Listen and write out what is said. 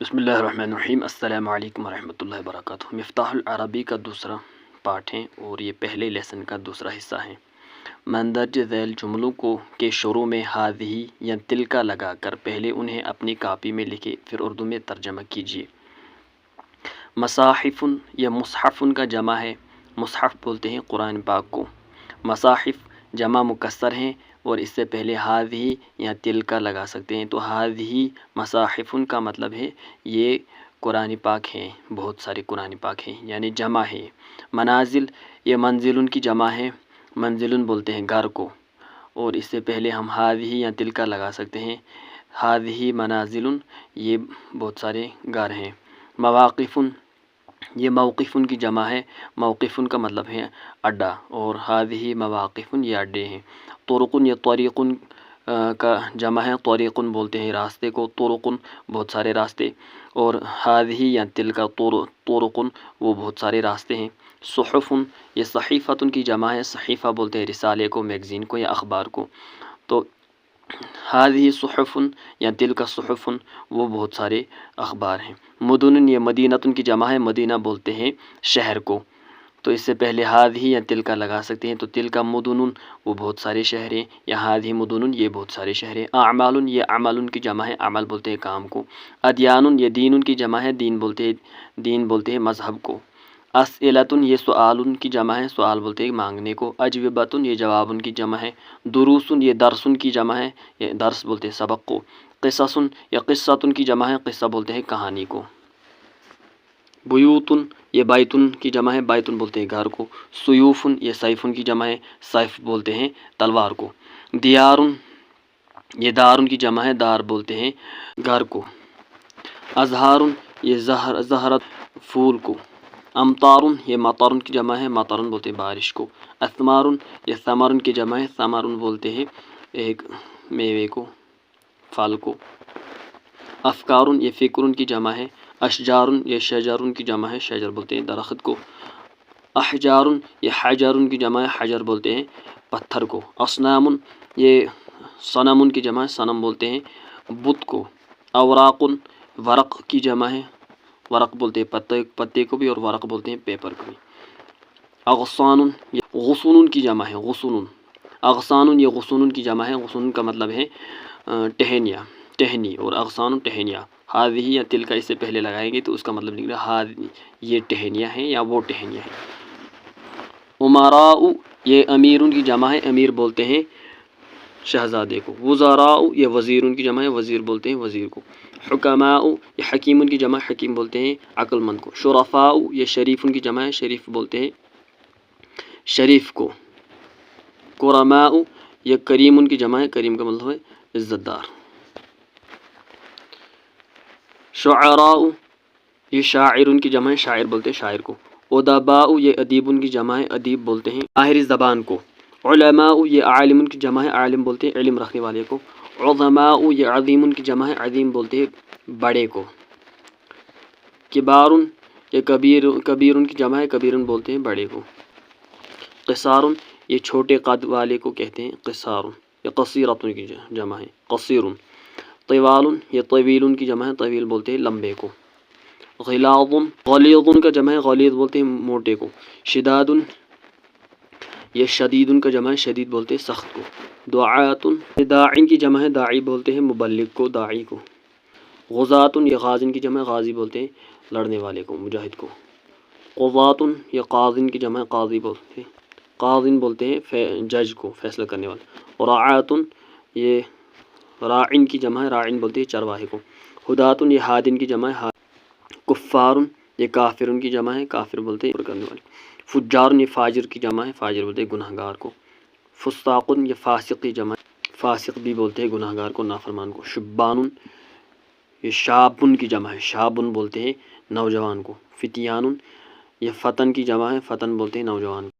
بسم اللہ الرحمن الرحیم۔ السلام علیکم ورحمۃ اللہ وبرکاتہ۔ مفتاح العربی کا دوسرا پارٹ ہے اور یہ پہلے لیسن کا دوسرا حصہ ہے۔ مندرجہ ذیل جملوں کے شروع میں ہذہ یا تلک لگا کر پہلے انہیں اپنی کاپی میں لکھے، پھر اردو میں ترجمہ کیجیے۔ مصاحف یا مصحف کا جمع ہے۔ مصحف بولتے ہیں قرآن پاک کو۔ مصاحف جمع مکسر ہیں اور اس سے پہلے ہذہ یا تلک لگا سکتے ہیں، تو ہذہ مصاحف کا مطلب ہے یہ قرآن پاک ہیں، بہت سارے قرآن پاک ہیں، یعنی جمع ہے۔ منازل یہ منزل کی جمع ہے۔ منزل بولتے ہیں گھر کو، اور اس سے پہلے ہم ہذہ یا تلک لگا سکتے ہیں۔ ہذہ منازل یہ بہت سارے گھر ہیں۔ مواقف یہ موقف کی جمع ہے۔ موقف کا مطلب ہے اڈا، اور ہذہ مواقف یہ اڈے ہیں۔ طرق یہ طریق کا جمع ہے۔ طریق بولتے ہیں راستے کو، طرق بہت سارے راستے، اور ہذہ یا تلک طرق وہ بہت سارے راستے ہیں۔ صحف یہ صحیفۃ کی جمع ہے۔ صحیفہ بولتے ہیں رسالے کو، میگزین کو یا اخبار کو، تو ہذہ صحف یا تلک صحف وہ بہت سارے اخبار ہیں۔ مدن یہ مدینۃ کی جمع ہے۔ مدینہ بولتے ہیں شہر کو، تو اس سے پہلے ہذہ یا تلک لگا سکتے ہیں، تو تلک مدن وہ بہت سارے شہر ہیں، یا ہذہ مدن یہ بہت سارے شہر ہیں۔ اعمال یہ عمل کی جمع ہے۔ عمل بولتے ہیں کام کو۔ ادیان یہ دین کی جمع ہے۔ دین بولتے ہیں مذہب کو۔ اسئلۃ یہ سوال کی جمع ہے۔ سوال بولتے ہیں مانگنے کو۔ اجوبۃ یہ جواب کی جمع ہے۔ دروس یہ درس کی جمع ہے۔ یہ درس بولتے ہیں سبق کو۔ قصص یہ قصۃ کی جمع ہے۔ قصہ بولتے ہیں کہانی کو۔ بیوت یہ بیتن کی جمع ہے۔ بیتن بولتے ہیں گھر کو۔ سیوف یہ سیف کی جمع ہے۔ سیف بولتے ہیں تلوار کو۔ دیار یہ دار کی جمع ہے۔ دار بولتے ہیں گھر کو۔ ازہار یہ زہرت پھول کو۔ امطار یہ مطر کی جمع ہے۔ مطر بولتے ہیں بارش کو۔ اثمار یہ ثمر کی جمع ہے۔ ثمر بولتے ہیں ایک میوے کو، پھل کو۔ افکار یہ فکر کی جمع ہے۔ اشجار یہ شجر کی جمع ہے۔ شجر بولتے ہیں درخت کو۔ احجار یہ حجر کی جمع ہے۔ حجر بولتے ہیں پتھر کو۔ اصنام یہ صنم کی جمع ہے۔ صنم بولتے ہیں بت کو۔ اوراق ورق کی جمع ہے۔ ورق بولتے ہیں پتے کو بھی، اور ورق بولتے ہیں پیپر کو بھی۔ اغصان یہ غصون کی جمع ہے۔ غصون اغصان یہ غصون کی جمع ہے۔ غصون کا مطلب ہے ٹہنی، اور اغصان ٹہنیاں۔ ہذہ یا تلک اس سے پہلے لگائیں گے تو اس کا مطلب نکلا یہ ٹہنیاں ہیں یا وہ ٹہنیاں ہیں۔ امراء یہ امیر کی جمع ہے۔ امیر بولتے ہیں شہزادے کو۔ وزراء یہ وزیر کی جمع ہے۔ وزیر بولتے ہیں وزیر کو۔ حکماء یہ حکیم کی جمع ہے۔ حکیم بولتے ہیں عقل مند کو۔ شرفاء یہ شریف کی جمع ہے۔ شریف بولتے ہیں شریف کو۔ کرماء یہ کریم کی جمع ہے۔ کریم کا مطلب ہے عزت دار۔ شعراء یہ شاعر کی جمع ہے۔ شاعر بولتے ہیں شاعر کو۔ ادباء یہ ادیب کی جمع ہے۔ ادیب بولتے ہیں ماہر زبان کو۔ علماء یہ عالم کی جمع ہے۔ عالم بولتے ہیں علم رکھنے والے کو۔ عظماء یہ عظیم کی جمع ہے۔ عظیم بولتے ہیں بڑے کو۔ کبار یہ کبیر کی جمع ہے۔ کبیر بولتے ہیں بڑے کو۔ قصار یہ چھوٹے قد والے کو کہتے ہیں قصار۔ یہ قصیرۃ کی جمع ہے۔ قصیر۔ طوال یہ طویل کی جمع ہے۔ طویل بولتے ہیں لمبے کو۔ غلاظ غلیظ کا جمع ہے۔ غلیظ بولتے ہیں موٹے کو۔ شداد یہ شدید کا جمع ہے۔ شدید بولتے ہیں سخت کو۔ دعات داعی کی جمع ہے۔ داعی بولتے ہیں مبلغ کو، داعی کو۔ غزات یہ غازن کی جمع ہے۔ غازی بولتے ہیں لڑنے والے کو، مجاہد کو۔ قضات یہ قاضن کی جمع ہے۔ قاضی بولتے ہیں قاضن بولتے ہیں جج کو، فیصلہ کرنے والے۔ راعات یہ راعن کی جمع ہے۔ راعن بولتے ہیں چرواہے کو۔ ہدات یہ ہادن کی جمع ہے۔ کفار یہ کافر کی جمع ہے۔ کافر بولتے ہیں کرنے والے۔ فجار یہ فاجر کی جمع ہے۔ فاجر بولتے ہیں گناہ گار کو۔ فساق یہ فاسق کی جمع ہے۔ فاسق بھی بولتے ہیں گناہ گار کو، نافرمان کو۔ شبان یہ شابن کی جمع ہے۔ شابن بولتے ہیں نوجوان کو۔ فتیان یہ فتن کی جمع ہے۔ فتن بولتے ہیں نوجوان کو۔